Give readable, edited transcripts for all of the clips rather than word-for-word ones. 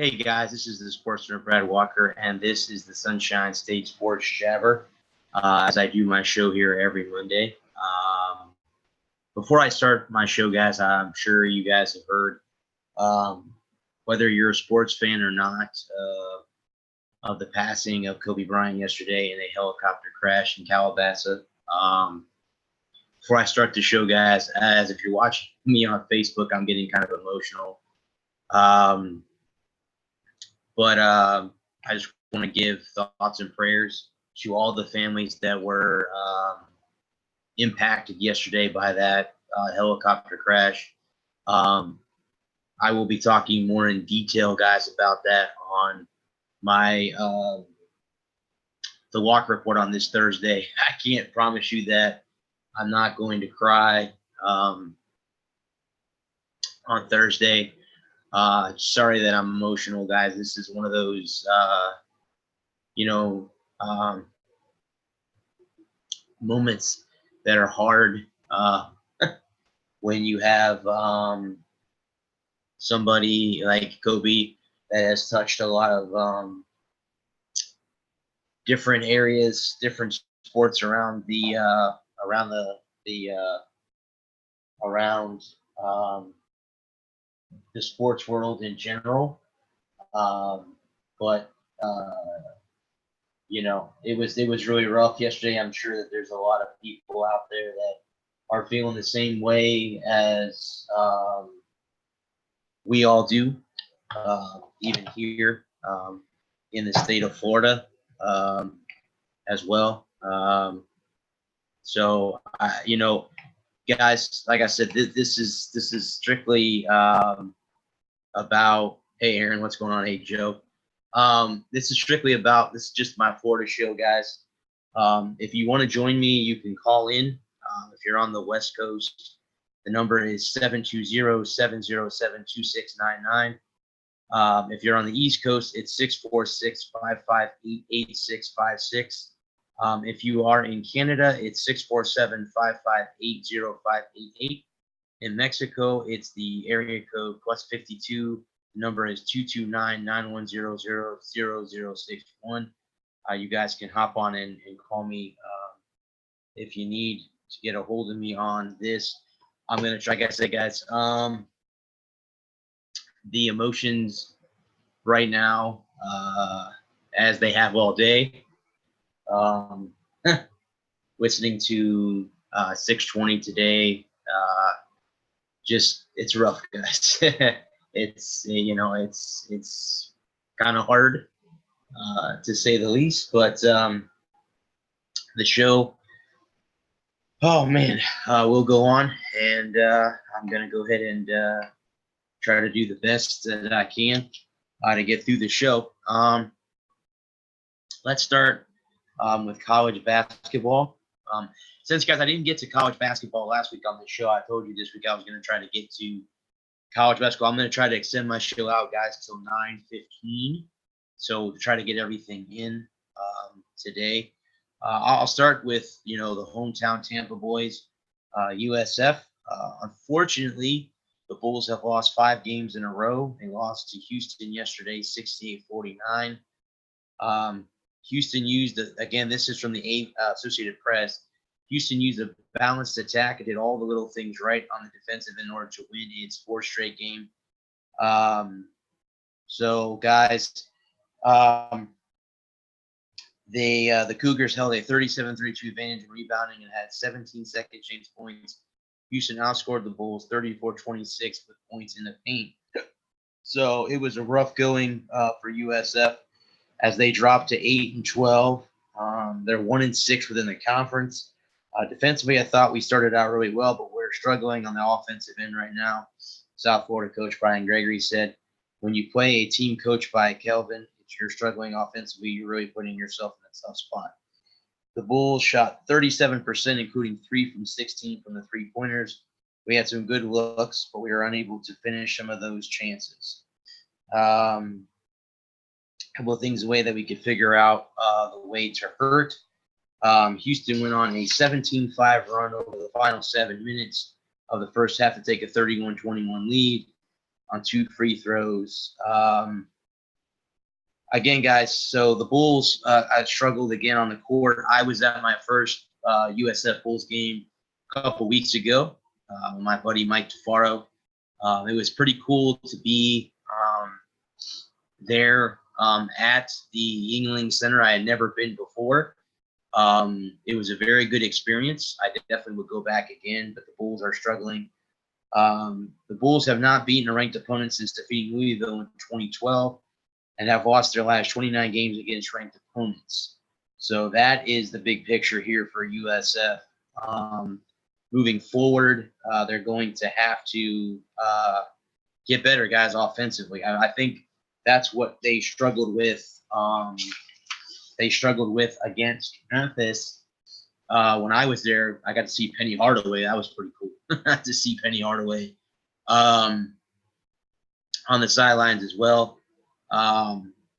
Hey guys, this is the sports nerd Brad Walker, and this is the Sunshine State Sports Jabber. As I do my show here every Monday. Before I start my show, guys, I'm sure you guys have heard, whether you're a sports fan or not, of the passing of Kobe Bryant yesterday in a helicopter crash in Calabasas. Before I start the show, guys, as if you're watching me on Facebook, I'm getting kind of emotional. But I just want to give thoughts and prayers to all the families that were impacted yesterday by that helicopter crash. Um, I will be talking more in detail, guys, about that on my the Walker Report on this Thursday. I can't promise you that I'm not going to cry on Thursday. Sorry that I'm emotional, guys. This is one of those, you know, moments that are hard when you have somebody like Kobe that has touched a lot of different areas, different sports around around the sports world in general. But it was really rough yesterday. I'm sure that there's a lot of people out there that are feeling the same way as we all do, even here in the state of Florida as well. So, guys, like I said, this is strictly about. Hey, Aaron, what's going on? Hey, Joe. This is strictly about. This is just my Florida show, guys. If you want to join me, you can call in. If you're on the West Coast, the number is 720-707-2699. If you're on the East Coast, it's 646-558-8656. If you are in Canada, it's 647-558-0588. In Mexico, it's the area code +52. The number is 229-910-0061. You guys can hop on and call me if you need to get a hold of me on this. I'm going to try, like I said, guys, the emotions right now, as they have all day, listening to 620 today, just it's rough, guys. It's kind of hard to say the least, but the show, oh man, will go on, and I'm gonna go ahead and try to do the best that I can to get through the show. Let's start with college basketball. Since, guys, I didn't get to college basketball last week on the show, I told you this week I was going to try to get to college basketball. I'm going to try to extend my show out, guys, until 9:15. So to try to get everything in today. I'll start with, the hometown Tampa Boys, USF. Unfortunately, the Bulls have lost 5 games in a row. They lost to Houston yesterday, 68-49. Houston used, again, this is from the Associated Press. Houston used a balanced attack and did all the little things right on the defensive in order to win its 4th straight game. So, guys, the Cougars held a 37-32 advantage in rebounding and had 17 second chance points. Houston outscored the Bulls 34-26 with points in the paint. So it was a rough going for USF as they dropped to 8-12. They're 1-6 within the conference. Defensively, I thought we started out really well, but we're struggling on the offensive end right now. South Florida coach Brian Gregory said, when you play a team coached by Kelvin, if you're struggling offensively, you're really putting yourself in a tough spot. The Bulls shot 37%, including 3 from 16 from the three-pointers. We had some good looks, but we were unable to finish some of those chances. A couple of things, the way that we could figure out the way to hurt. Houston went on a 17-5 run over the final 7 minutes of the first half to take a 31-21 lead on 2 free throws. again, guys, so the Bulls, I struggled again on the court. I was at my first USF Bulls game a couple weeks ago with my buddy Mike Tafaro. It was pretty cool to be there at the Yuengling Center. I had never been before. It was a very good experience. I definitely would go back again, but the Bulls are struggling. The Bulls have not beaten a ranked opponent since defeating Louisville in 2012 and have lost their last 29 games against ranked opponents. So that is the big picture here for USF. Moving forward, they're going to have to get better, guys, offensively. I think that's what they struggled with. They struggled with against Memphis. When I was there, I got to see Penny Hardaway. That was pretty cool to see Penny Hardaway on the sidelines as well.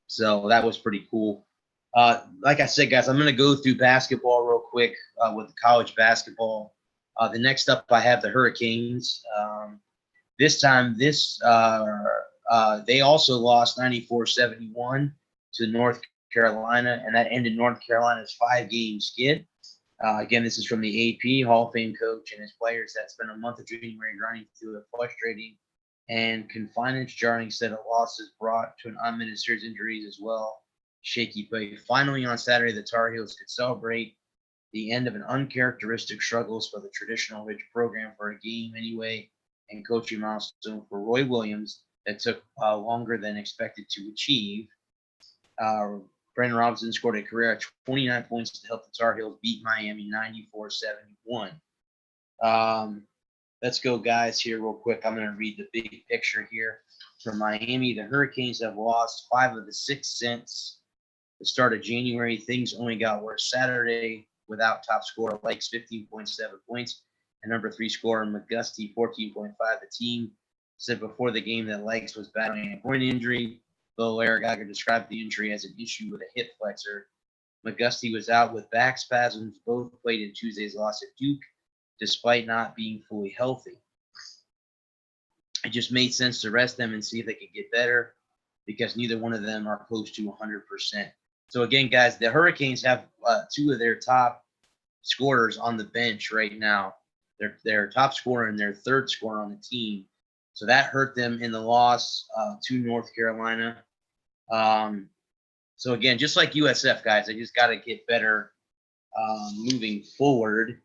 So that was pretty cool. Like I said, guys, I'm going to go through basketball real quick with college basketball. The next up, I have the Hurricanes. This time, they also lost 94-71 to North Carolina, and that ended North Carolina's 5-game skid. Again, this is from the AP, Hall of Fame coach and his players that spent a month of January grinding through a frustrating and confining, jarring set of losses brought to an unminted series of injuries as well. Shaky play. Finally, on Saturday, the Tar Heels could celebrate the end of an uncharacteristic struggles for the traditional Ridge program for a game anyway, and coaching milestone for Roy Williams that took longer than expected to achieve. Brandon Robinson scored a career of 29 points to help the Tar Heels beat Miami 94-71. Let's go, guys, here real quick. I'm going to read the big picture here. For Miami, the Hurricanes have lost 5 of the 6 since the start of January. Things only got worse Saturday without top scorer Lakes 15.7 points and number 3 scorer McGusty 14.5. The team said before the game that Lakes was battling a groin injury, though Larry Geiger described the injury as an issue with a hip flexor. McGusty was out with back spasms. Both played in Tuesday's loss at Duke, despite not being fully healthy. It just made sense to rest them and see if they could get better because neither one of them are close to 100%. So, again, guys, the Hurricanes have 2 of their top scorers on the bench right now. Their top scorer and their 3rd scorer on the team. So that hurt them in the loss to North Carolina. So, again, just like USF, guys, they just got to get better moving forward.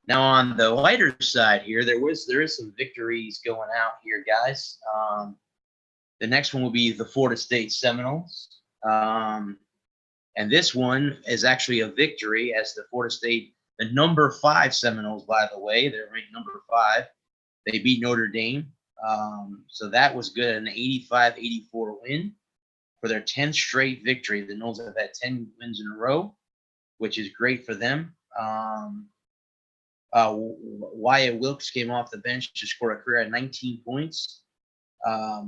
Now, on the lighter side here, there is some victories going out here, guys. The next one will be the Florida State Seminoles. And this one is actually a victory as the Florida State, the number 5 Seminoles, by the way. They're ranked number 5. They beat Notre Dame. So that was good, an 85-84 win for their 10th straight victory. The Noles have had 10 wins in a row, which is great for them. Wyatt Wilkes came off the bench to score a career at 19 points.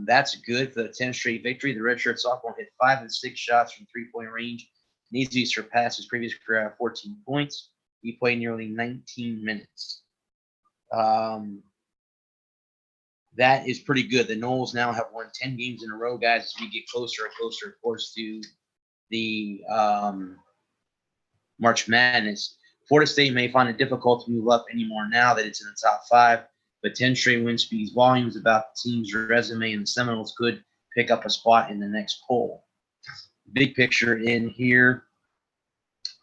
That's good for the 10th straight victory. The redshirt sophomore hit 5 of 6 shots from three-point range. Needs to surpass his previous career at 14 points. He played nearly 19 minutes. That is pretty good. The Noles now have won 10 games in a row, guys, as we get closer and closer, of course, to the March Madness. Florida State may find it difficult to move up anymore now that it's in the top 5, but 10 straight wins speaks volumes about the team's resume, and the Seminoles could pick up a spot in the next poll. Big picture in here,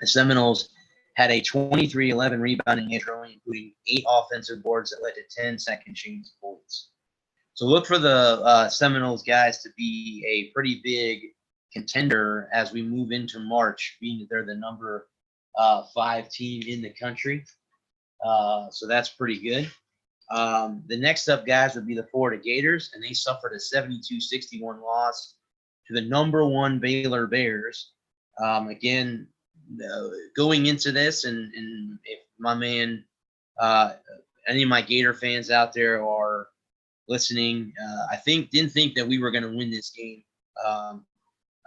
the Seminoles had a 23-11 rebounding edge early, including 8 offensive boards that led to 10 second-chance points. So look for the Seminoles, guys, to be a pretty big contender as we move into March, being that they're the number 5 team in the country. So that's pretty good. The next up, guys, would be the Florida Gators, and they suffered a 72-61 loss to the number 1 Baylor Bears. Again, going into this, and if my man, any of my Gator fans out there are listening, didn't think that we were going to win this game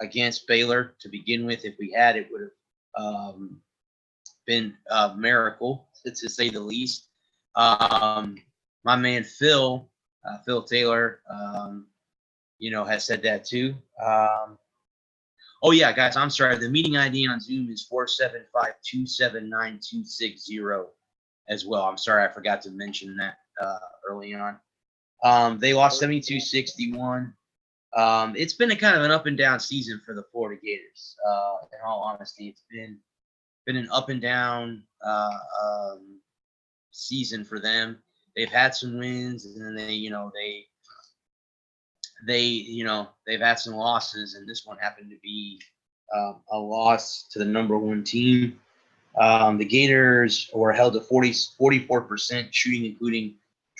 against Baylor to begin with. If we had, it would have been a miracle, to say the least. My man Phil Taylor, has said that too. Oh yeah, guys, I'm sorry. The meeting ID on Zoom is 475-279-260 as well. I'm sorry, I forgot to mention that early on. They lost 72-61. It's been a kind of an up and down season for the Florida Gators. In all honesty, it's been an up and down season for them. They've had some wins, and then they've had some losses, and this one happened to be a loss to the number one team. The Gators were held to 44% shooting, including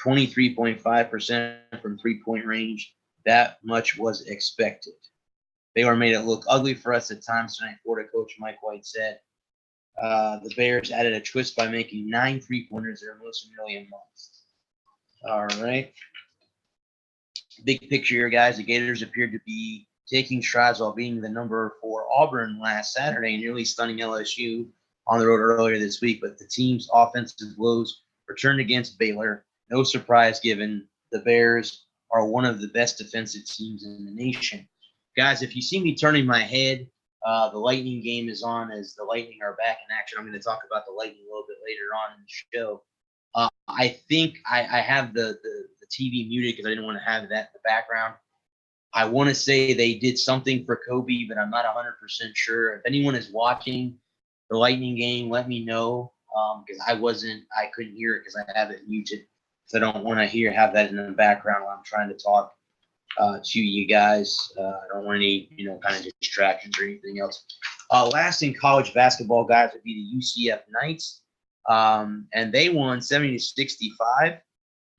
23.5% from three-point range. That much was expected. Baylor made it look ugly for us at times tonight, Florida coach Mike White said. The Bears added a twist by making 9 3-pointers, their most in nearly a month. All right. Big picture here, guys. The Gators appeared to be taking strides while beating the number 4 Auburn last Saturday and nearly stunning LSU on the road earlier this week. But the team's offensive woes returned against Baylor. No surprise given the Bears are one of the best defensive teams in the nation. Guys, if you see me turning my head, the Lightning game is on as the Lightning are back in action. I'm going to talk about the Lightning a little bit later on in the show. I think I have the TV muted because I didn't want to have that in the background. I want to say they did something for Kobe, but I'm not 100% sure. If anyone is watching the Lightning game, let me know because I couldn't hear it because I have it muted. So I don't want to have that in the background while I'm trying to talk to you guys. I don't want any, kind of distractions or anything else. Last in college basketball, guys, would be the UCF Knights. And they won 70-65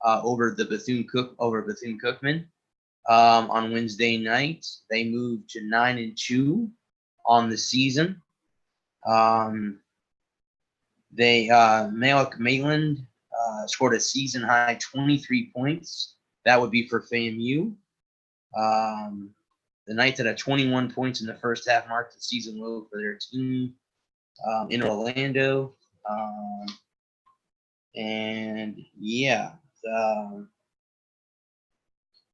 over Bethune-Cookman on Wednesday night. They moved to 9-2 on the season. Malik Maitland scored a season high 23 points. That would be for FAMU. The Knights had 21 points in the first half, marked the season low for their team in Orlando.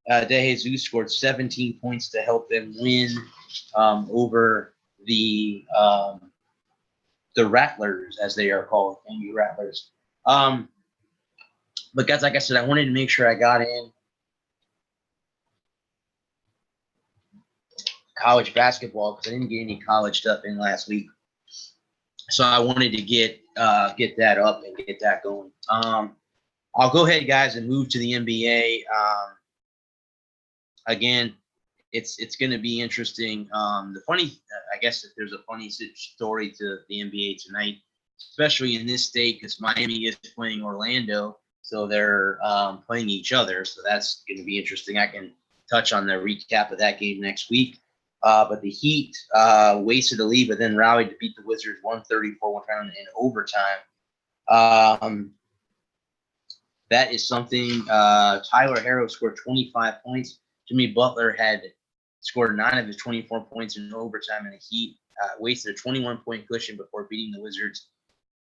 De Jesus scored 17 points to help them win over the Rattlers, as they are called, FAMU Rattlers. But guys, like I said, I wanted to make sure I got in college basketball because I didn't get any college stuff in last week. So I wanted to get that up and get that going. I'll go ahead, guys, and move to the NBA. Again, it's going to be interesting. I guess if there's a funny story to the NBA tonight, especially in this state, because Miami is playing Orlando, so they're playing each other. So that's going to be interesting. I can touch on the recap of that game next week. But the Heat wasted a lead, but then rallied to beat the Wizards 134-1 in overtime. That is something. Tyler Herro scored 25 points. Jimmy Butler had scored 9 of his 24 points in overtime, and the Heat wasted a 21-point cushion before beating the Wizards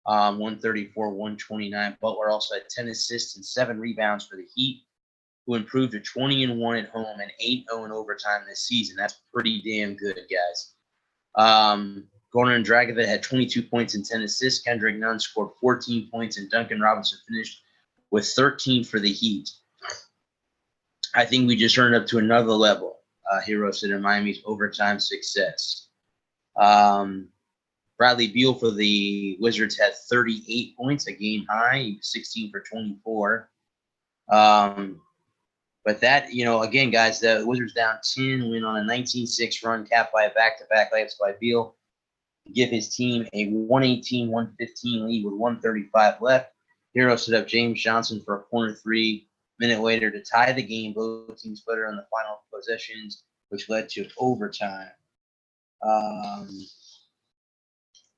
134-129. Butler also had 10 assists and 7 rebounds for the Heat, who improved to 20-1 at home and 8-0 in overtime this season. That's pretty damn good, guys. Goran Dragic had 22 points and 10 assists. Kendrick Nunn scored 14 points, and Duncan Robinson finished with 13 for the Heat. I think we just turned up to another level, Hero said, in Miami's overtime success. Bradley Beal for the Wizards had 38 points, a game high. He was 16 for 24. But that, again, guys, the Wizards down 10, win on a 19-6 run, capped by a back-to-back layups by Beal to give his team a 118-115 lead with 1:35 left. Hero set up James Johnson for a corner 3 minute later to tie the game. Both teams split on the final possessions, which led to overtime.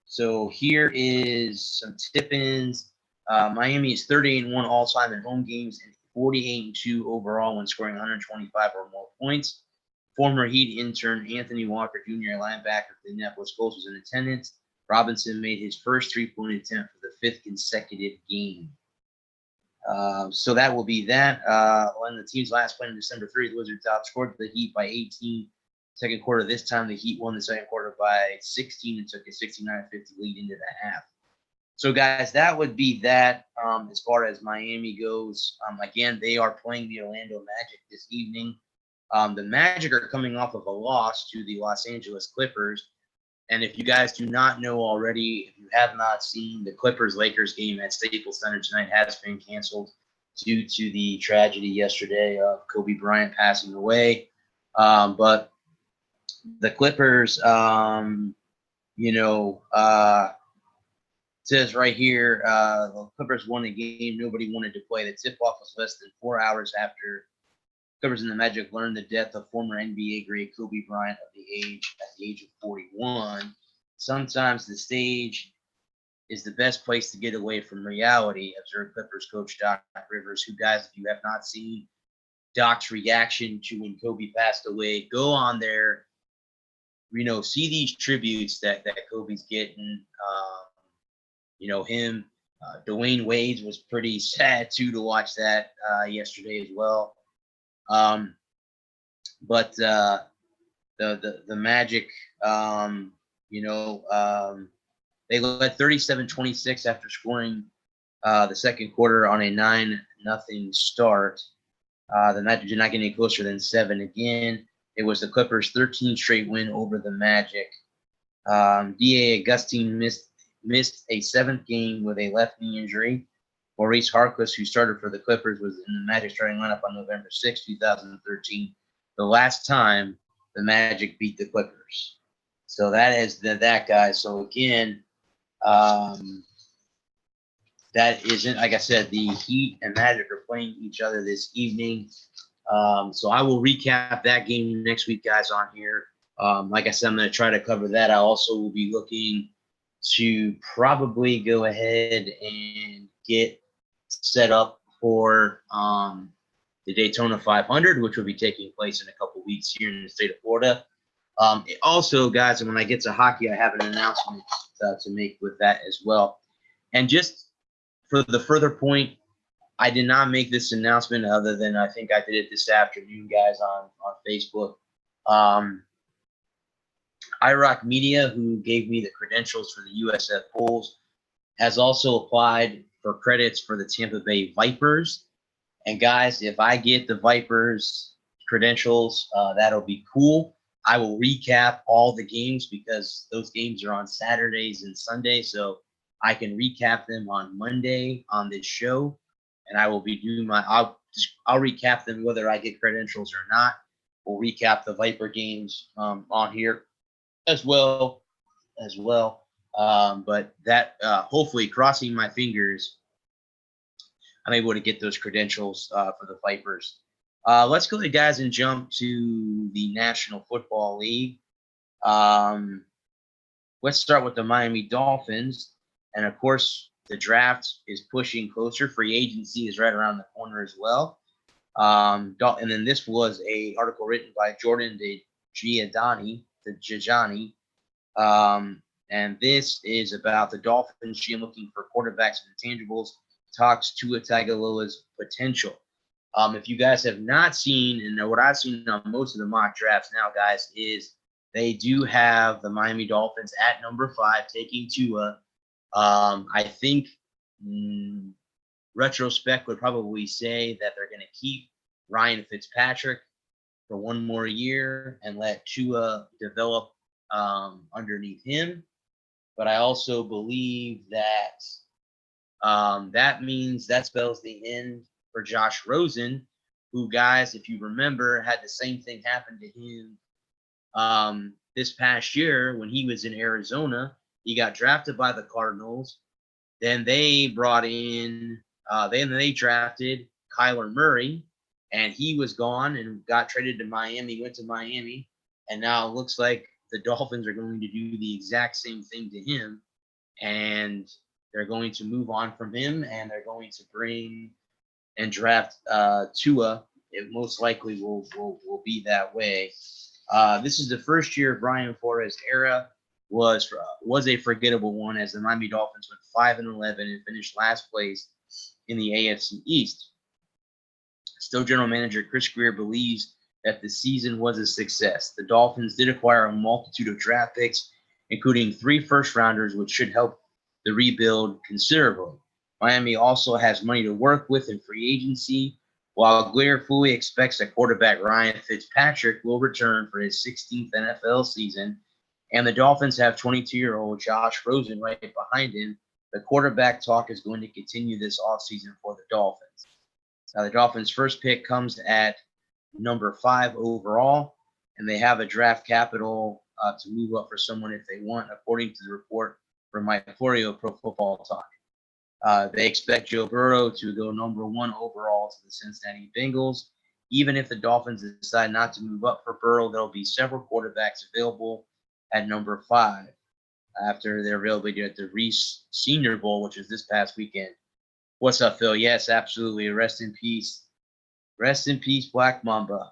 So here is some tip-ins. Miami is 38-1 all-time in home games and 48-2 overall when scoring 125 or more points. Former Heat intern Anthony Walker Jr., linebacker for the Indianapolis Colts, was in attendance. Robinson made his first three-point attempt for the 5th consecutive game. So that will be that. When the team's last played on December 3rd, the Wizards outscored the Heat by 18 Second quarter, this time the Heat won the second quarter by 16 and took a 69-50 lead into the half. So, guys, that would be that as far as Miami goes. Again, they are playing the Orlando Magic this evening. The Magic are coming off of a loss to the Los Angeles Clippers. And if you guys do not know already, if you have not seen, the Clippers-Lakers game at Staples Center tonight has been canceled due to the tragedy yesterday of Kobe Bryant passing away. But the Clippers, says right here, the Clippers won the game. Nobody wanted to play. The tip-off was less than 4 hours after Clippers and the Magic learned the death of former NBA great Kobe Bryant at the age of 41. Sometimes the stage is the best place to get away from reality, observed Clippers coach Doc Rivers, who, guys, if you have not seen Doc's reaction to when Kobe passed away, go on there, see these tributes that Kobe's getting. Him, Dwayne Wade's was pretty sad, too, to watch that yesterday as well. But the Magic, they led 37-26 after scoring the second quarter on a 9-0 start. The Magic did not get any closer than 7 again. It was the Clippers' 13th straight win over the Magic. D.A. Augustine missed a 7th game with a left knee injury. Maurice Harkless, who started for the Clippers, was in the Magic starting lineup on November 6, 2013, the last time the Magic beat the Clippers. So that is that, guys. So, again, that isn't, like I said, the Heat and Magic are playing each other this evening. So I will recap that game next week, guys, on here. Like I said, I'm going to try to cover that. I also will be looking to probably go ahead and get set up for the Daytona 500, which will be taking place in a couple weeks here in the state of Florida. Also, guys, when I get to hockey, I have an announcement to make with that as well. And just for the further point, I did not make this announcement other than I think I did it this afternoon, guys, on Facebook. iRock Media, who gave me the credentials for the USF Bulls, has also applied for credits for the Tampa Bay Vipers. And, guys, if I get the Vipers credentials, that'll be cool. I will recap all the games because those games are on Saturdays and Sundays, so I can recap them on Monday on this show. And I will be doing I'll recap them whether I get credentials or not. We'll recap the Viper games on here as well. But that hopefully, crossing my fingers, I'm able to get those credentials for the Vipers. Let's go ahead, guys, and jump to the National Football League. Let's start with the Miami Dolphins. And, of course, the draft is pushing closer. Free agency is right around the corner as well. And then this was an article written by Jordan Djajani. And this is about the Dolphins looking for quarterbacks and intangibles, talks Tua Tagovailoa's potential. If you guys have not seen, and what I've seen on most of the mock drafts now, guys, is they do have the Miami Dolphins at number 5 taking Tua. I think retrospect would probably say that they're going to keep Ryan Fitzpatrick for one more year and let Tua develop underneath him. But I also believe that that spells the end for Josh Rosen, who, guys, if you remember, had the same thing happen to him this past year when he was in Arizona. He got drafted by the Cardinals. Then they they drafted Kyler Murray, and he was gone and got traded to Miami, went to Miami, and now it looks like the Dolphins are going to do the exact same thing to him, and they're going to move on from him, and they're going to bring and draft Tua. It most likely will be that way. This is the first year of Brian Flores' era. Was a forgettable one as the Miami Dolphins went 5-11 and finished last place in the AFC East. Still, general manager Chris Greer believes that the season was a success. The Dolphins did acquire a multitude of draft picks, including 3 first-rounders, which should help the rebuild considerably. Miami also has money to work with in free agency, while Blair fully expects that quarterback Ryan Fitzpatrick will return for his 16th NFL season, and the Dolphins have 22-year-old Josh Rosen right behind him. The quarterback talk is going to continue this offseason for the Dolphins. Now, the Dolphins' first pick comes at number 5 overall, and they have a draft capital to move up for someone if they want, according to the report from Mike Florio, Pro Football Talk. They expect Joe Burrow to go number 1 overall to the Cincinnati Bengals. Even if the Dolphins decide not to move up for Burrow, there will be several quarterbacks available at number 5 after their availability at the Reese Senior Bowl, which is this past weekend. What's up, Phil? Yes, absolutely. Rest in peace. Rest in peace, Black Mamba.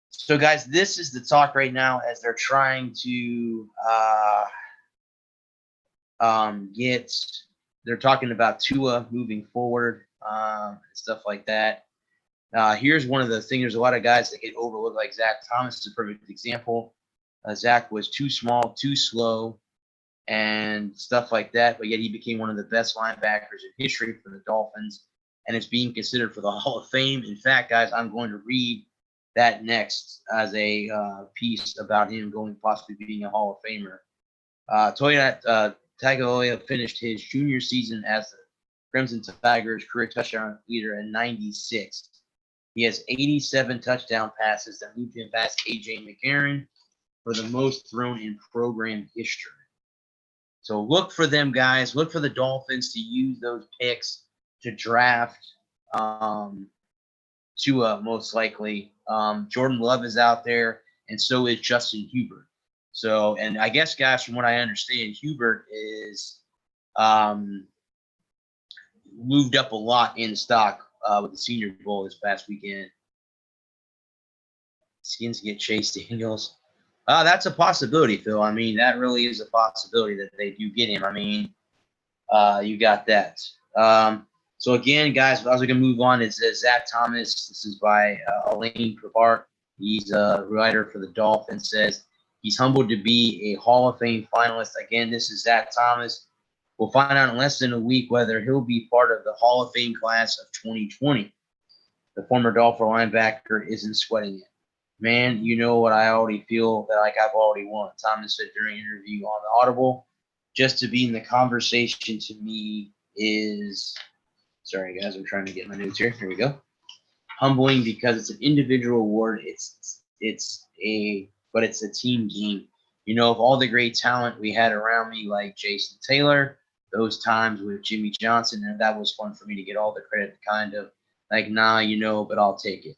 So, guys, this is the talk right now as they're trying to they're talking about Tua moving forward, stuff like that. Here's one of the things. There's a lot of guys that get overlooked, like Zach Thomas is a perfect example. Zach was too small, too slow, and stuff like that, but yet he became one of the best linebackers in history for the Dolphins and is being considered for the Hall of Fame. In fact, guys, I'm going to read that next as a piece about him going possibly being a Hall of Famer. Toya Tagovailoa finished his junior season as the Crimson Tigers career touchdown leader at 96. He has 87 touchdown passes that moved him past A.J. McCarron for the most thrown in program history. So look for them, guys. Look for the Dolphins to use those picks to draft Tua, most likely. Jordan Love is out there, and so is Justin Hubert. So, and I guess, guys, from what I understand, Hubert is moved up a lot in stock with the Senior Bowl this past weekend. Skins get Chase Daniels. That's a possibility, Phil. I mean, that really is a possibility that they do get him. I mean, you got that. So, again, guys, as we're going to move on, it's Zach Thomas. This is by Elaine Pavart. He's a writer for the Dolphins, says he's humbled to be a Hall of Fame finalist. Again, this is Zach Thomas. We'll find out in less than a week whether he'll be part of the Hall of Fame class of 2020. The former Dolphin linebacker isn't sweating it. Man, you know what I already feel that like I've already won. Thomas said during an interview on the Audible, just to be in the conversation to me is, sorry guys, I'm trying to get my notes here. Here we go. Humbling because it's an individual award. It's a team game. You know, of all the great talent we had around me, like Jason Taylor, those times with Jimmy Johnson, and that was fun for me to get all the credit, kind of like, nah, you know, but I'll take it.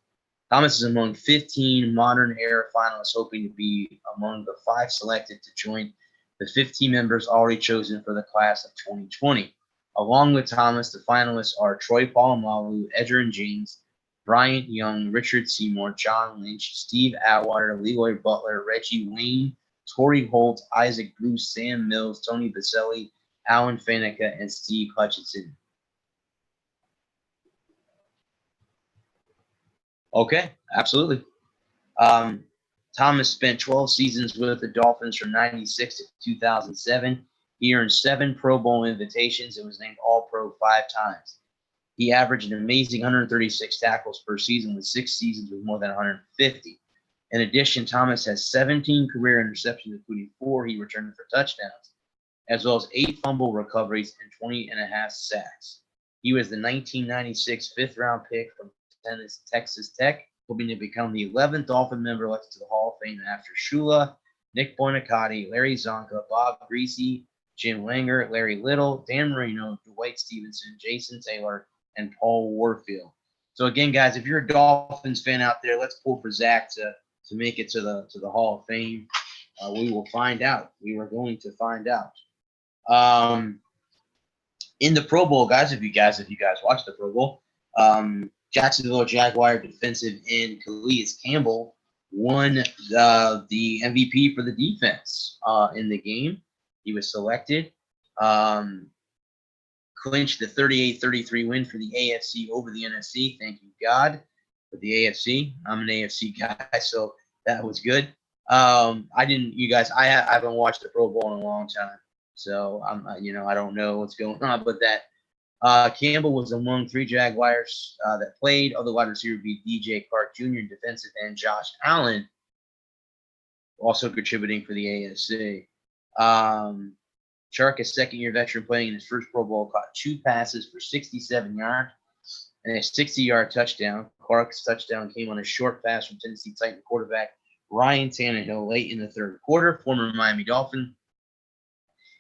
Thomas is among 15 modern-era finalists, hoping to be among the 5 selected to join the 15 members already chosen for the class of 2020. Along with Thomas, the finalists are Troy Polamalu, Edgerrin James, Bryant Young, Richard Seymour, John Lynch, Steve Atwater, Leroy Butler, Reggie Wayne, Torrey Holt, Isaac Bruce, Sam Mills, Tony Baselli, Alan Faneca, and Steve Hutchinson. Okay, absolutely. Thomas spent 12 seasons with the Dolphins from 96 to 2007. He earned 7 Pro Bowl invitations and was named All-Pro 5 times. He averaged an amazing 136 tackles per season with 6 seasons with more than 150. In addition, Thomas has 17 career interceptions, including 4 he returned for touchdowns, as well as 8 fumble recoveries and 20.5 sacks. He was the 1996 fifth-round pick from Texas Tech, hoping to become the 11th Dolphin member elected to the Hall of Fame after Shula, Nick Bonicatti, Larry Zonka, Bob Greasy, Jim Langer, Larry Little, Dan Marino, Dwight Stevenson, Jason Taylor, and Paul Warfield. So again, guys, if you're a Dolphins fan out there, let's pull for Zach to make it to the Hall of Fame. We will find out. We are going to find out. In the Pro Bowl, guys, if you guys watch the Pro Bowl, Jacksonville Jaguar defensive end Calais Campbell won the MVP for the defense in the game. He was selected. Clinched the 38-33 win for the AFC over the NFC. Thank you, God. with the AFC. I'm an AFC guy, so that was good. I haven't watched the Pro Bowl in a long time, so I don't know what's going on, but that Campbell was among three Jaguars that played. Other wide receiver be DJ Clark Jr., defensive end Josh Allen, also contributing for the AFC. Chark, a second-year veteran playing in his first Pro Bowl, caught 2 passes for 67 yards and a 60-yard touchdown. Clark's touchdown came on a short pass from Tennessee Titan quarterback Ryan Tannehill late in the third quarter, former Miami Dolphin,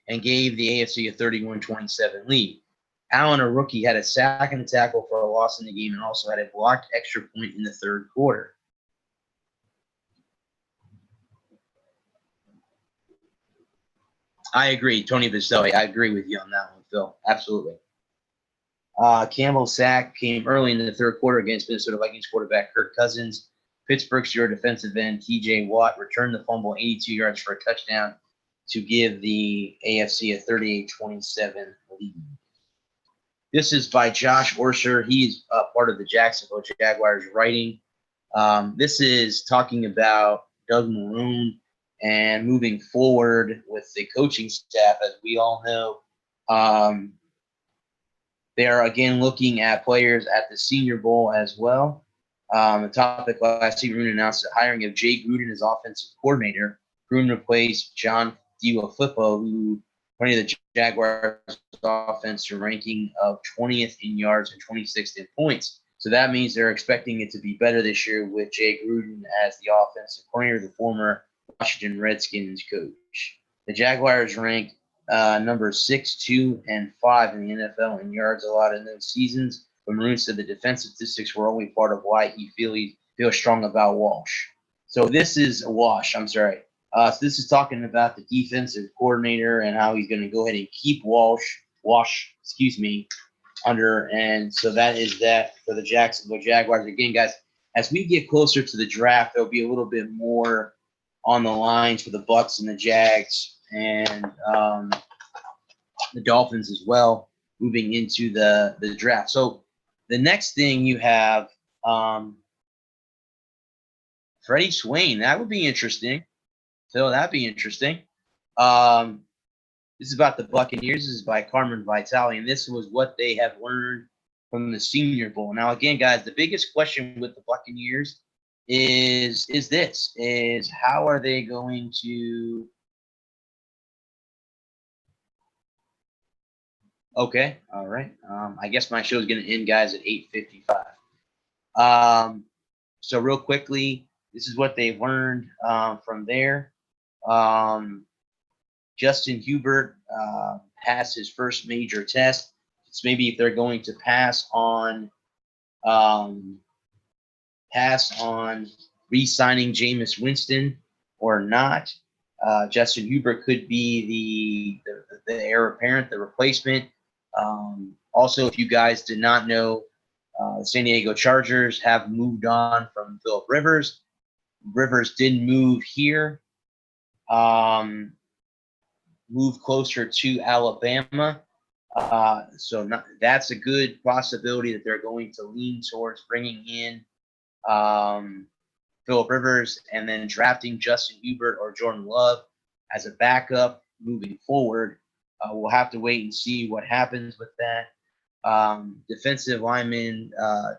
and gave the AFC a 31-27 lead. Allen, a rookie, had a sack and a tackle for a loss in the game and also had a blocked extra point in the third quarter. I agree. Tony Vaselli, I agree with you on that one, Phil. Absolutely. Campbell's sack came early in the third quarter against Minnesota Vikings quarterback Kirk Cousins. Pittsburgh's defensive end TJ Watt returned the fumble 82 yards for a touchdown to give the AFC a 38-27 lead. This is by Josh Orser. He is part of the Jacksonville Jaguars writing. This is talking about Doug Marrone and moving forward with the coaching staff. As we all know, they are again looking at players at the Senior Bowl as well. The topic last week, Gruden announced the hiring of Jay Gruden as offensive coordinator. Gruden replaced John DeFilippo, who according to the Jaguars offense, a ranking of 20th in yards and 26th in points. So that means they're expecting it to be better this year with Jay Gruden as the offensive coordinator, the former Washington Redskins coach. The Jaguars ranked numbers 6, 2, and 5 in the NFL in yards allowed in those seasons. But Marrone said the defensive statistics were only part of why he feels strong about Walsh. So this is Wash. I'm sorry. So this is talking about the defensive coordinator and how he's going to go ahead and keep Wash, under. And so that is that for the Jacksonville Jaguars. Again, guys, as we get closer to the draft, there'll be a little bit more on the lines for the Bucs and the Jags and the Dolphins as well moving into the draft. So the next thing you have Freddie Swain. That would be interesting. So that'd be interesting. This is about the Buccaneers. This is by Carmen Vitale, and this was what they have learned from the Senior Bowl. Now, again, guys, the biggest question with the Buccaneers is how are they going to? Okay, all right. I guess my show is going to end, guys, at 8:55. So real quickly, this is what they've learned from there. Justin Herbert passed his first major test. It's maybe if they're going to pass on re-signing Jameis Winston or not. Justin Herbert could be the heir apparent, the replacement. Also, if you guys did not know, the San Diego Chargers have moved on from Philip Rivers. Rivers didn't move here. Move closer to Alabama. That's a good possibility that they're going to lean towards bringing in Philip Rivers and then drafting Justin Herbert or Jordan Love as a backup moving forward. We'll have to wait and see what happens with that. Defensive lineman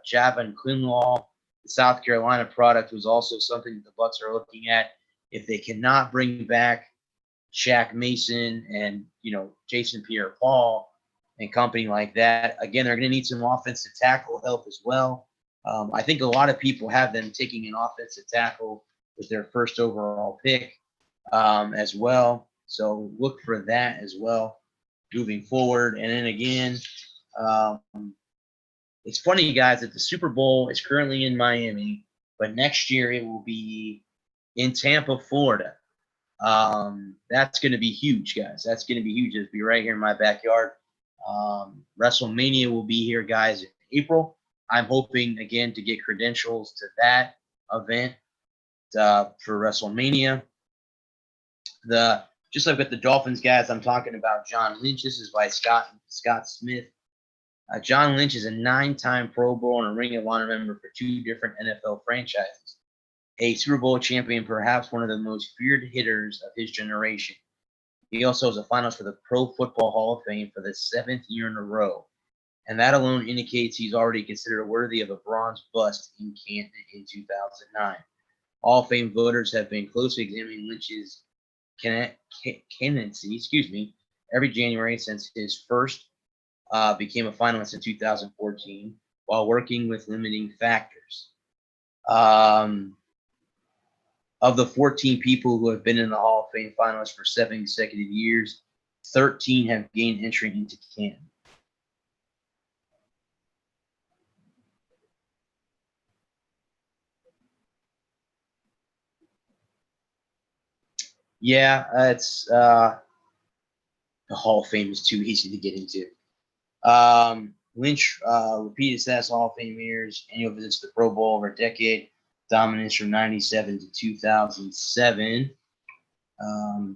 Javon Kinlaw, the South Carolina product, was also something that the Bucs are looking at. If they cannot bring back Shaq Mason and Jason Pierre-Paul and company like that, again, they're going to need some offensive tackle help as well. I think a lot of people have them taking an offensive tackle with their first overall pick as well. So look for that as well moving forward. And then again, it's funny, guys, that the Super Bowl is currently in Miami, but next year it will be in Tampa, Florida. That's going to be huge, guys. That's going to be huge. It'll be right here in my backyard. WrestleMania will be here, guys, in April. I'm hoping, again, to get credentials to that event for WrestleMania. Just like with the Dolphins, guys, I'm talking about John Lynch. This is by Scott Smith. John Lynch is a 9-time Pro Bowl and a Ring of Honor member for 2 different NFL franchises. A Super Bowl champion, perhaps one of the most feared hitters of his generation. He also is a finalist for the Pro Football Hall of Fame for the 7th year in a row. And that alone indicates he's already considered worthy of a bronze bust in Canton in 2009. Hall of Fame voters have been closely examining Lynch's candidacy, every January since his first became a finalist in 2014 while working with limiting factors. Of the 14 people who have been in the Hall of Fame finalists for 7 consecutive years, 13 have gained entry into Canton. Yeah, it's the Hall of Fame is too easy to get into. Lynch repeated status Hall of Fame years, annual visits to the Pro Bowl over a decade, dominance from 97 to 2007.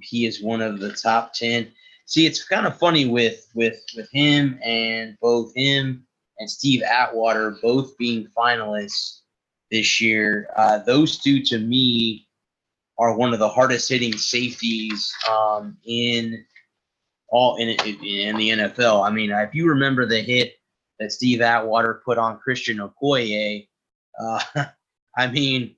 He is one of the top 10. See, it's kind of funny with him and both him and Steve Atwater both being finalists this year. Those two, to me, are one of the hardest hitting safeties in the NFL. I mean, if you remember the hit that Steve Atwater put on Christian Okoye, I mean,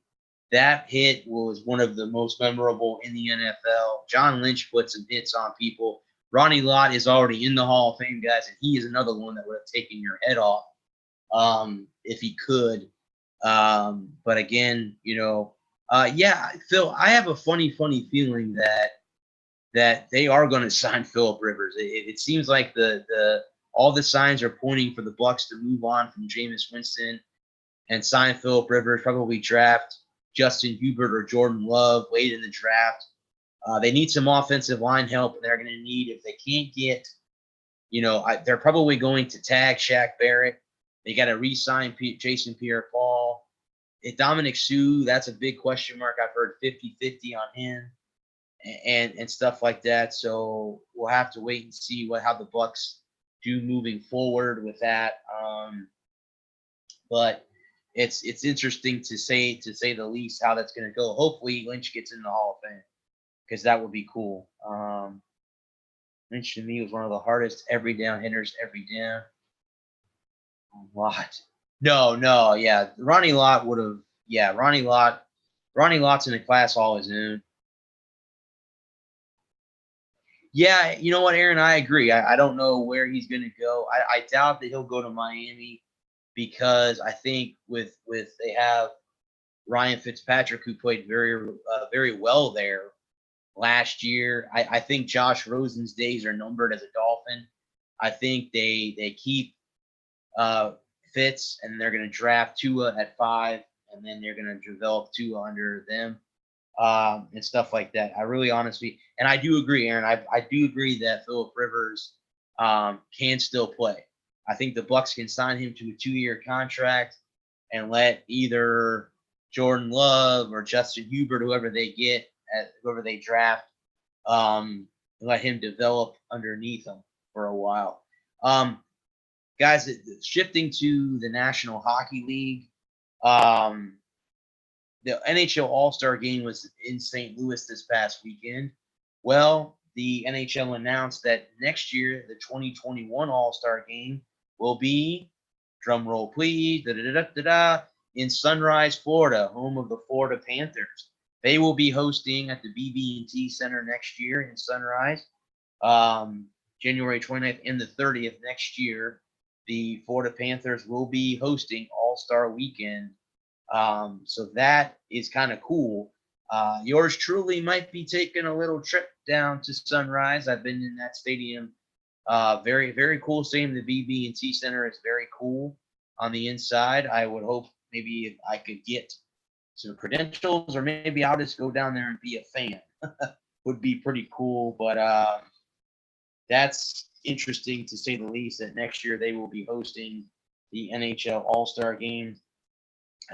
that hit was one of the most memorable in the NFL. John Lynch put some hits on people. Ronnie Lott is already in the Hall of Fame, guys, and he is another one that would have taken your head off if he could. But again, yeah, Phil, I have a funny feeling that they are going to sign Philip Rivers. It seems like all the signs are pointing for the Bucs to move on from Jameis Winston and sign Philip Rivers, probably draft Justin Herbert or Jordan Love late in the draft. They need some offensive line help, and they're going to need, if they can't get, they're probably going to tag Shaq Barrett. They got to re-sign Jason Pierre-Paul. Dominic Suh, that's a big question mark. I've heard 50-50 on him and stuff like that. So we'll have to wait and see how the Bucs do moving forward with that. But it's interesting to say the least how that's going to go. Hopefully Lynch gets in the Hall of Fame because that would be cool. Lynch to me was one of the hardest every down hitters every down. Lott. No, yeah. Ronnie Lott would have. Yeah, Ronnie Lott's in a class all his own. Yeah, you know what, Aaron? I agree. I don't know where he's going to go. I doubt that he'll go to Miami because I think with they have Ryan Fitzpatrick, who played very well there last year. I think Josh Rosen's days are numbered as a Dolphin. I think they keep Fitz, and they're going to draft Tua at 5, and then they're going to develop Tua under them and stuff like that. I really honestly, and I do agree, Aaron. I do agree that Philip Rivers can still play. I think the Bucs can sign him to a 2-year contract and let either Jordan Love or Justin Herbert, whoever they draft, let him develop underneath them for a while. Guys, shifting to the National Hockey League, the NHL All-Star Game was in St. Louis this past weekend. Well, the NHL announced that next year, the 2021 All-Star Game will be, drum roll please, in Sunrise, Florida, home of the Florida Panthers. They will be hosting at the BB&T Center next year in Sunrise, January 29th and the 30th next year. The Florida Panthers will be hosting All-Star Weekend. So that is kind of cool. Yours truly might be taking a little trip down to Sunrise. I've been in that stadium. Very, very cool stadium. The BB&T Center is very cool on the inside. I would hope maybe if I could get some credentials, or maybe I'll just go down there and be a fan. Would be pretty cool. But that's interesting to say the least, that next year they will be hosting the NHL All-Star Game.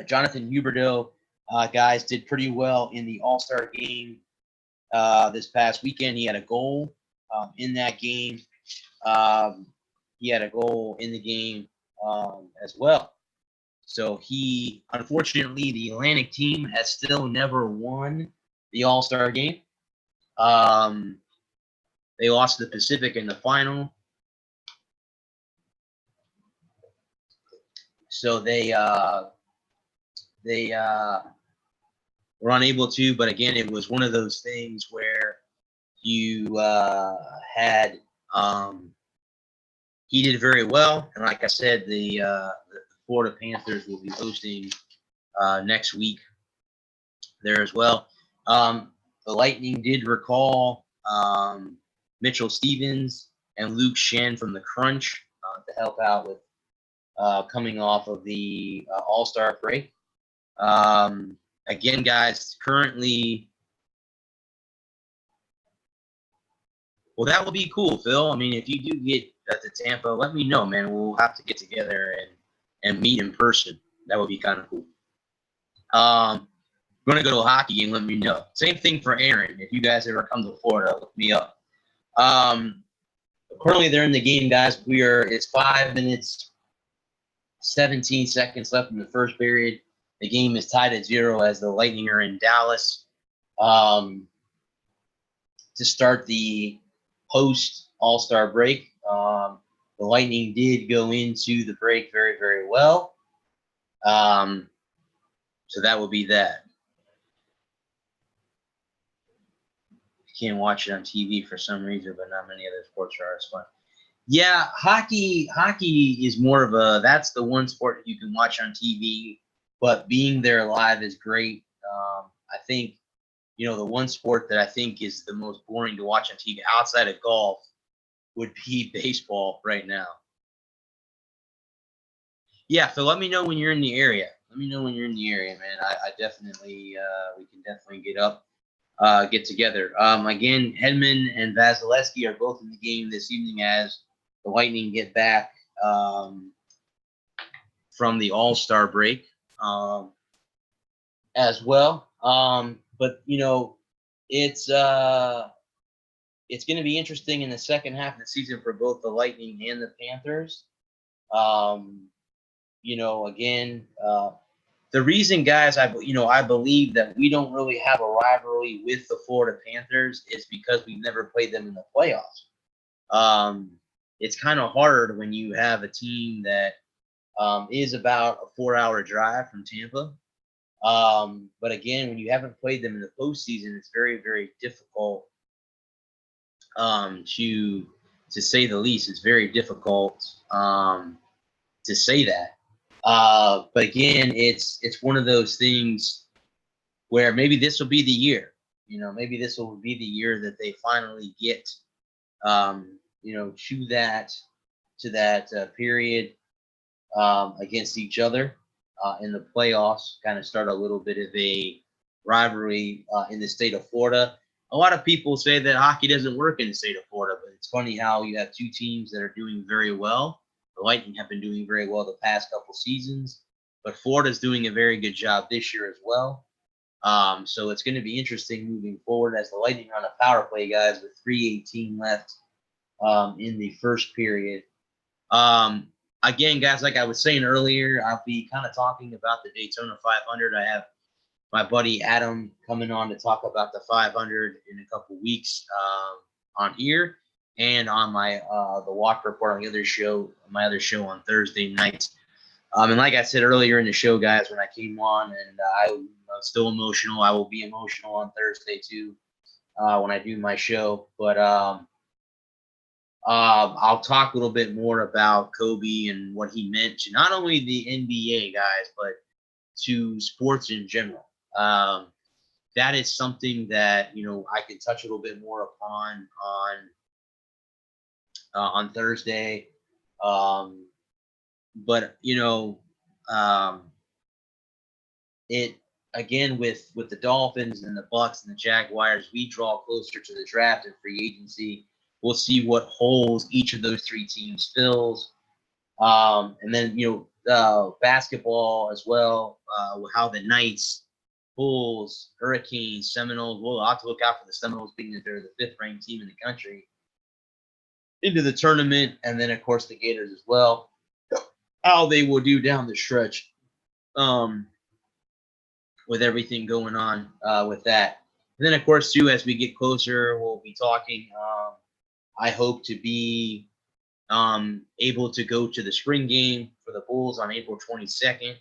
Jonathan Huberdeau, guys, did pretty well in the All-Star Game this past weekend. He had a goal in that game. he had a goal in the game as well. So he, unfortunately, the Atlantic team has still never won the All-Star game. They lost to the Pacific in the final. So they were unable to, but again, it was one of those things where you had he did very well, and like I said, the Florida Panthers will be hosting next week there as well. The Lightning did recall Mitchell Stevens and Luke Shen from the Crunch to help out with coming off of the All-Star break. Again, guys, currently, well, that will be cool, Phil. I mean, if you do get to Tampa, let me know, man. We'll have to get together and meet in person. That would be kind of cool. Going to go to a hockey game, let me know. Same thing for Aaron. If you guys ever come to Florida, look me up. Currently, they're in the game, guys. It's 5 minutes, 17 seconds left in the first period. The game is tied at 0 as the Lightning are in Dallas to start the post All-Star break. The Lightning did go into the break very, very well. So that will be that. You can't watch it on TV for some reason, but not many other sports are as fun. Yeah, hockey is more of that's the one sport you can watch on TV, but being there live is great. I think, the one sport that I think is the most boring to watch on TV outside of golf would be baseball right now. Yeah, so let me know when you're in the area. Let me know when you're in the area, man. I definitely, we can definitely get together. Again, Hedman and Vasilevsky are both in the game this evening as the Lightning get back from the All-Star break as well. But it's going to be interesting in the second half of the season for both the Lightning and the Panthers. Again, the reason, guys, I believe that we don't really have a rivalry with the Florida Panthers is because we've never played them in the playoffs. It's kind of hard when you have a team that is about a 4-hour drive from Tampa. But again, when you haven't played them in the postseason, it's very, very difficult to say the least. It's very difficult to say that. But again, it's one of those things where maybe this will be the year. Maybe this will be the year that they finally get, to that period against each other in the playoffs. Kind of start a little bit of a rivalry in the state of Florida. A lot of people say that hockey doesn't work in the state of Florida, but it's funny how you have two teams that are doing very well. The Lightning have been doing very well the past couple seasons, but Florida's doing a very good job this year as well. So it's going to be interesting moving forward as the Lightning are on a power play, guys, with 3:18 left in the first period. Again, guys, like I was saying earlier, I'll be kind of talking about the Daytona 500. I have my buddy Adam coming on to talk about the 500 in a couple weeks on here and on my the Walk Report on the other show, my other show on Thursday nights. And like I said earlier in the show, guys, when I came on, and I'm still emotional. I will be emotional on Thursday too when I do my show. But I'll talk a little bit more about Kobe and what he meant to not only the NBA guys, but to sports in general. That is something that I can touch a little bit more upon on Thursday. But it again with the Dolphins and the Bucks and the Jaguars, we draw closer to the draft and free agency. We'll see what holes each of those three teams fills. And then, basketball as well, how the Knights, Bulls, Hurricanes, Seminoles, we'll have to look out for the Seminoles being that they're the 5th ranked team in the country. into the tournament, and then of course the Gators as well, how they will do down the stretch, with everything going on with that. And then of course too, as we get closer, we'll be talking. I hope to be able to go to the spring game for the Bulls on April 22nd.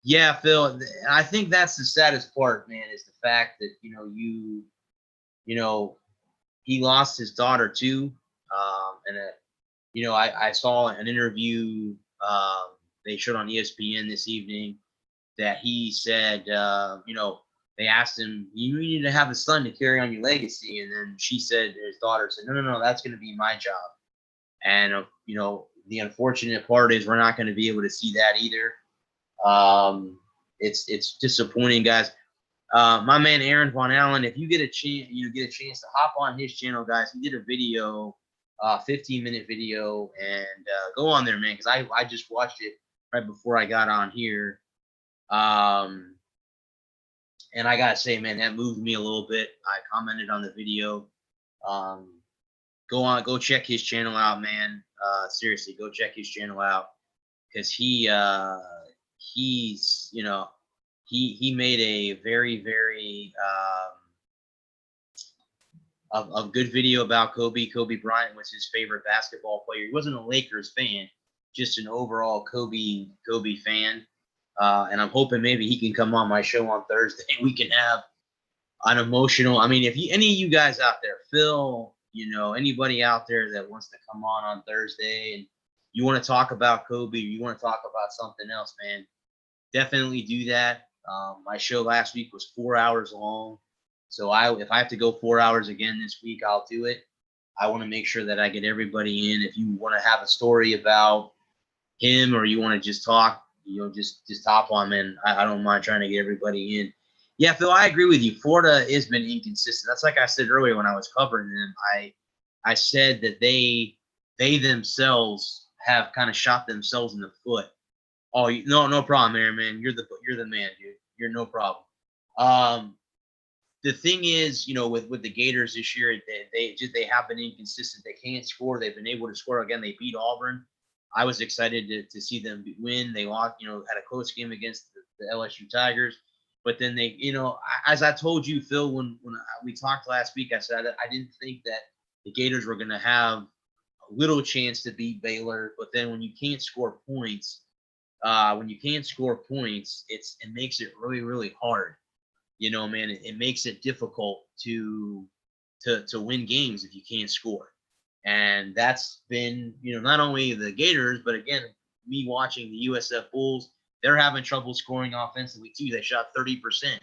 Yeah, Phil, I think that's the saddest part, man, is the fact that you know he lost his daughter too, and I saw an interview they showed on ESPN this evening that he said, they asked him, you need to have a son to carry on your legacy, and then his daughter said, no, that's going to be my job, and the unfortunate part is we're not going to be able to see that either. It's disappointing, guys. My man Aaron Von Allen, if you get a chance to hop on his channel, guys. He did a video, 15-minute video, and go on there, man, because I just watched it right before I got on here. And I gotta say, man, that moved me a little bit. I commented on the video. Go check his channel out, man. Seriously, go check his channel out, because he's he made a very, very a good video about Kobe. Kobe Bryant was his favorite basketball player. He wasn't a Lakers fan, just an overall Kobe fan. And I'm hoping maybe he can come on my show on Thursday. We can have an emotional. I mean, if any of you guys out there, Phil, anybody out there that wants to come on Thursday and you want to talk about Kobe, or you want to talk about something else, man, definitely do that. My show last week was 4 hours long. So if I have to go 4 hours again this week, I'll do it. I want to make sure that I get everybody in. If you want to have a story about him, or you want to just talk, just hop on, man. I don't mind trying to get everybody in. Yeah, Phil, I agree with you. Florida has been inconsistent. That's like I said earlier when I was covering them. I said that they themselves have kind of shot themselves in the foot. Oh, no problem, Aaron, man. You're the man, dude. You're no problem. The thing is, with the Gators this year, they have been inconsistent. They can't score. They've been able to score again. They beat Auburn. I was excited to see them win. They lost, had a close game against the LSU Tigers, but then they, as I told you, Phil, when we talked last week, I said I didn't think that the Gators were going to have a little chance to beat Baylor, but then when you can't score points, it makes it really, really hard. Man, it makes it difficult to win games if you can't score. And that's been, not only the Gators, but again, me watching the USF Bulls, they're having trouble scoring offensively too. They shot 30%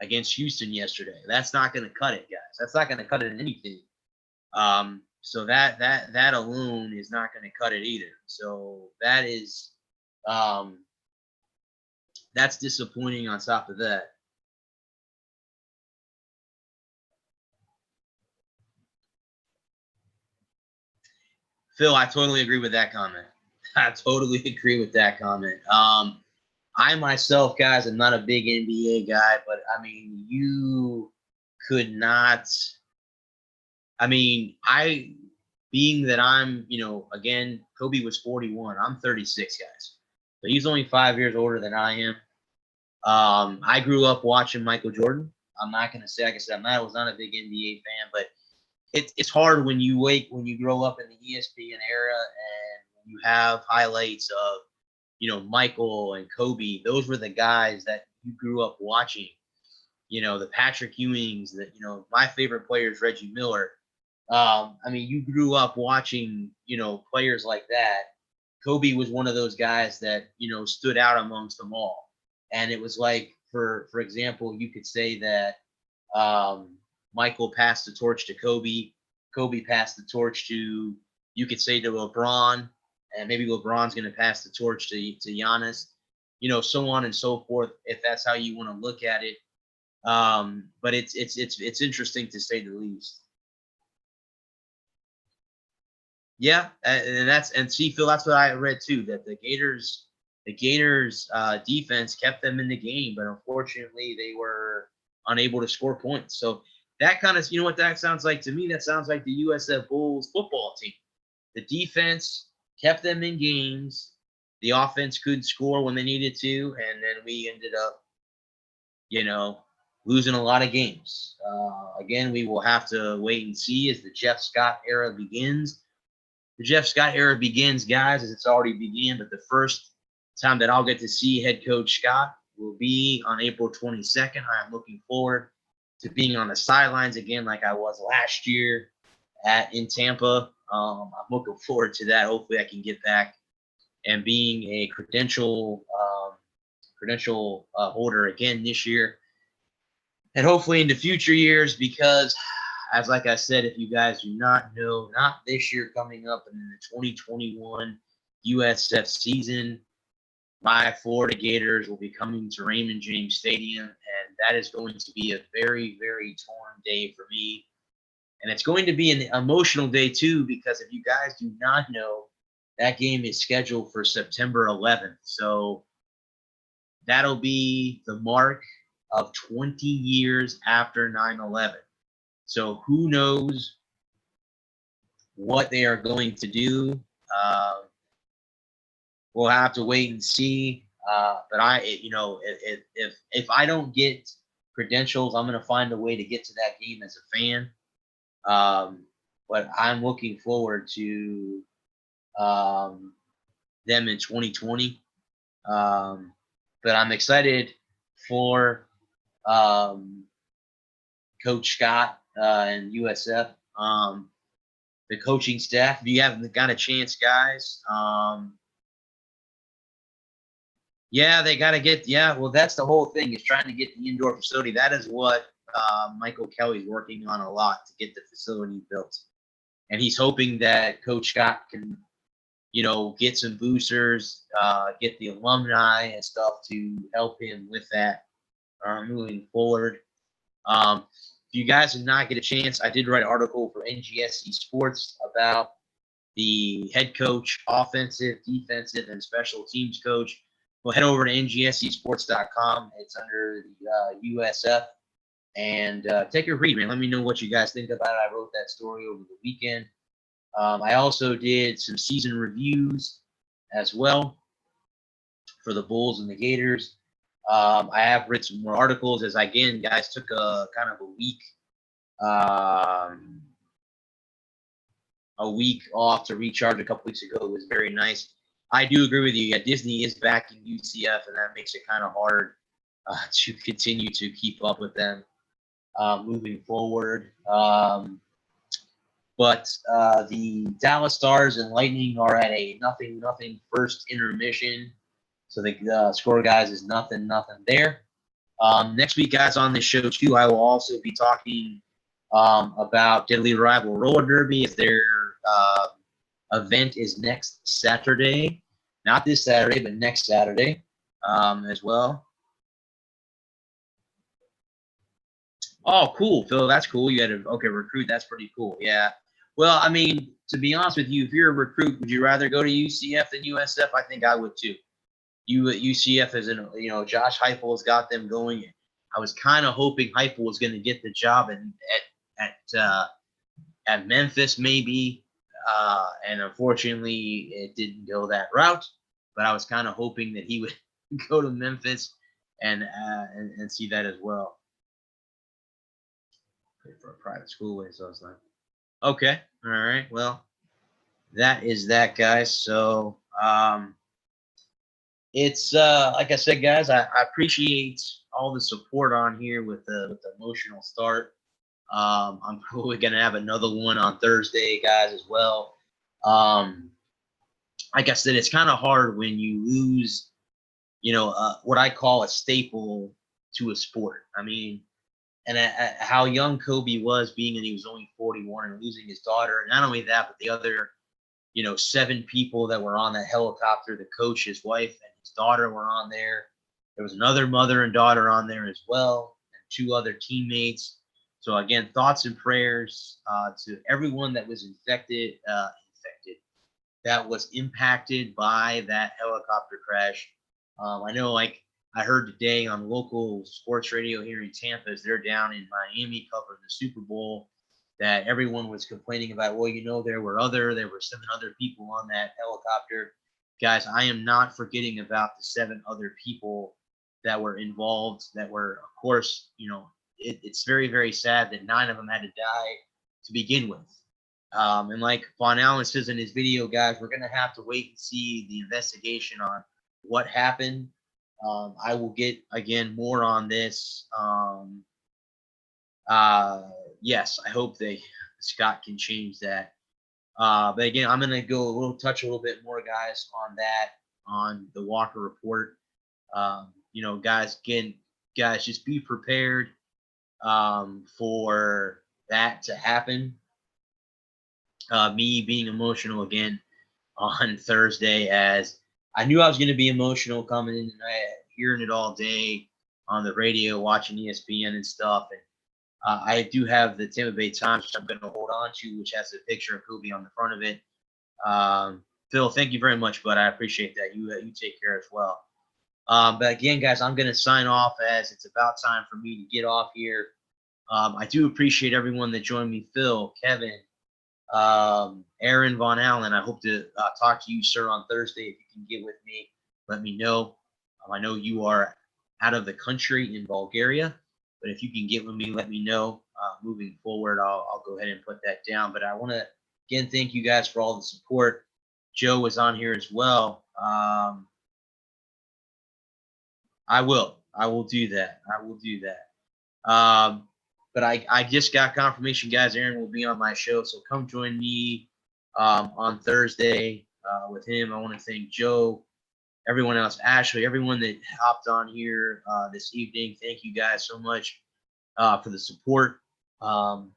against Houston yesterday. That's not going to cut it, guys. That's not going to cut it in anything. So that alone is not going to cut it either. So that is, that's disappointing on top of that. Phil, I totally agree with that comment. I totally agree with that comment. I myself, guys, am not a big NBA guy, but I mean, you could not. I mean, being that I'm, again, Kobe was 41. I'm 36, guys. So he's only 5 years older than I am. I grew up watching Michael Jordan. I'm not going to say, like I said, I was not a big NBA fan, but it's hard when you grow up in the ESPN era and you have highlights of, Michael and Kobe. Those were the guys that you grew up watching. The Patrick Ewings. That my favorite player is Reggie Miller. I mean, you grew up watching, players like that. Kobe was one of those guys that stood out amongst them all, and it was like, for example, you could say that. Michael passed the torch to Kobe. Kobe passed the torch to, you could say, to LeBron, and maybe LeBron's going to pass the torch to Giannis, so on and so forth, if that's how you want to look at it. But it's interesting to say the least. Yeah, and see, Phil, that's what I read too, that the Gators defense kept them in the game, but unfortunately they were unable to score points. So that kind of, you know what that sounds like to me? That sounds like the USF Bulls football team. The defense kept them in games. The offense could score when they needed to, and then we ended up, losing a lot of games. Again, we will have to wait and see as the Jeff Scott era begins. The Jeff Scott era begins, guys, as it's already began, but the first time that I'll get to see head coach Scott will be on April 22nd. I'm looking forward to being on the sidelines again like I was last year in Tampa. I'm looking forward to that. Hopefully I can get back and being a credential holder again this year. And hopefully into future years, because as like I said, if you guys do not know, not this year coming up, and in the 2021 USF season, my Florida Gators will be coming to Raymond James Stadium, and that is going to be a very, very torn day for me. And it's going to be an emotional day too, because if you guys do not know, that game is scheduled for September 11th. So that'll be the mark of 20 years after 9/11. So who knows what they are going to do? We'll have to wait and see. But if I don't get credentials, I'm going to find a way to get to that game as a fan. But I'm looking forward to them in 2020. But I'm excited for Coach Scott and USF. The coaching staff, if you haven't got a chance, guys, they got to get, well, that's the whole thing, is trying to get the indoor facility. That is what Michael Kelly's working on a lot, to get the facility built. And he's hoping that Coach Scott can, get some boosters, get the alumni and stuff to help him with that moving forward. If you guys did not get a chance, I did write an article for NGSC Sports about the head coach, offensive, defensive, and special teams coach. Well, head over to ngscsports.com. It's under the USF. And take a read, man. Let me know what you guys think about it. I wrote that story over the weekend. I also did some season reviews as well for the Bulls and the Gators. I have written some more articles as, again, guys, took a kind of a week off to recharge a couple weeks ago. It was very nice. I do agree with you. Yeah, Disney is backing UCF, and that makes it kind of hard to continue to keep up with them moving forward. But the Dallas Stars and Lightning are at a 0-0 first intermission. So the score, guys, is 0-0 there. Next week, guys, on this show, too, I will also be talking about Deadly Rival Roller Derby, as their event is next Saturday. Not this Saturday, but next Saturday as well. Oh, cool, Phil. That's cool. You had to, recruit. That's pretty cool. Yeah. Well, I mean, to be honest with you, if you're a recruit, would you rather go to UCF than USF? I think I would too. UCF is Josh Heupel has got them going. I was kind of hoping Heupel was going to get the job at Memphis, maybe, and unfortunately, it didn't go that route. But I was kind of hoping that he would go to Memphis and see that as well. For a private school, so it's like, okay, all right, well, that is that, guys. So it's like I said, guys, I appreciate all the support on here with the emotional start. I'm probably gonna have another one on Thursday, guys, as well. Like I said, it's kind of hard when you lose, what I call a staple to a sport. I mean, and how young Kobe was, being that he was only 41 and losing his daughter. And not only that, but the other, 7 people that were on that helicopter, the coach, his wife, and his daughter were on there. There was another mother and daughter on there as well, and 2 other teammates. So again, thoughts and prayers to everyone that was that was impacted by that helicopter crash. I know, I heard today on local sports radio here in Tampa, as they're down in Miami covering the Super Bowl, that everyone was complaining about, well, there were 7 other people on that helicopter. Guys, I am not forgetting about the 7 other people that were involved, that were, of course, it's very, very sad that 9 of them had to die to begin with. And like Von Allen says in his video, guys, we're going to have to wait and see the investigation on what happened. I will get, again, more on this. Yes, I hope Scott can change that. But again, I'm going to touch a little bit more, guys, on that, on the Walker report. Guys, just be prepared for that to happen. Me being emotional again on Thursday, as I knew I was going to be emotional coming in tonight, hearing it all day on the radio, watching ESPN and stuff. And I do have the Tampa Bay Times, which I'm going to hold on to, which has a picture of Kobe on the front of it. Phil, thank you very much, bud. I appreciate that. You take care as well. But again, guys, I'm going to sign off, as it's about time for me to get off here. I do appreciate everyone that joined me, Phil, Kevin, Aaron, Von Allen. I hope to talk to you, sir, on Thursday. If you can get with me, let me know. I know you are out of the country in Bulgaria, but if you can get with me, let me know. Moving forward, I'll go ahead and put that down. But I want to, again, thank you guys for all the support. Joe was on here as well. I will do that. But I just got confirmation, guys. Aaron will be on my show, so come join me on Thursday with him. I want to thank Joe, everyone else, Ashley, everyone that hopped on here this evening. Thank you guys so much for the support on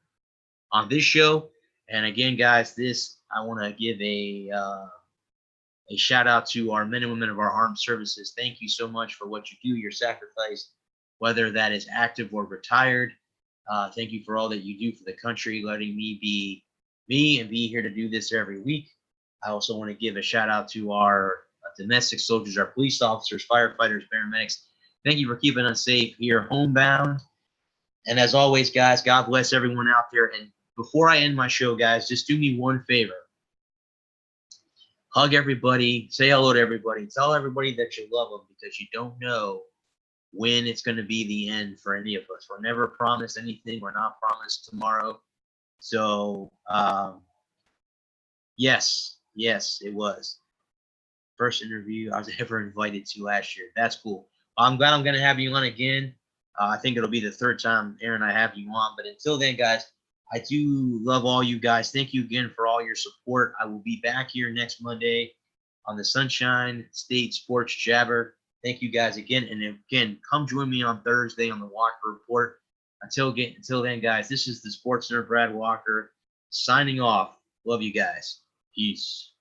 this show. And again, guys, I want to give a shout out to our men and women of our armed services. Thank you so much for what you do, your sacrifice, whether that is active or retired. Thank you for all that you do for the country, letting me be me and be here to do this every week. I also want to give a shout out to our domestic soldiers, our police officers, firefighters, paramedics. Thank you for keeping us safe here homebound. And as always, guys, God bless everyone out there. And before I end my show, guys, just do me one favor. Hug everybody, say hello to everybody, tell everybody that you love them, because you don't know when it's going to be the end for any of us. We're never promised anything. We're not promised tomorrow. So, yes, it was. First interview I was ever invited to last year. That's cool. I'm glad I'm going to have you on again. I think it'll be the 3rd time, Aaron, I have you on. But until then, guys, I do love all you guys. Thank you again for all your support. I will be back here next Monday on the Sunshine State Sports Jabber. Thank you guys again. And again, come join me on Thursday on the Walker Report. Until then, guys, this is the Sports Nerd Brad Walker signing off. Love you guys. Peace.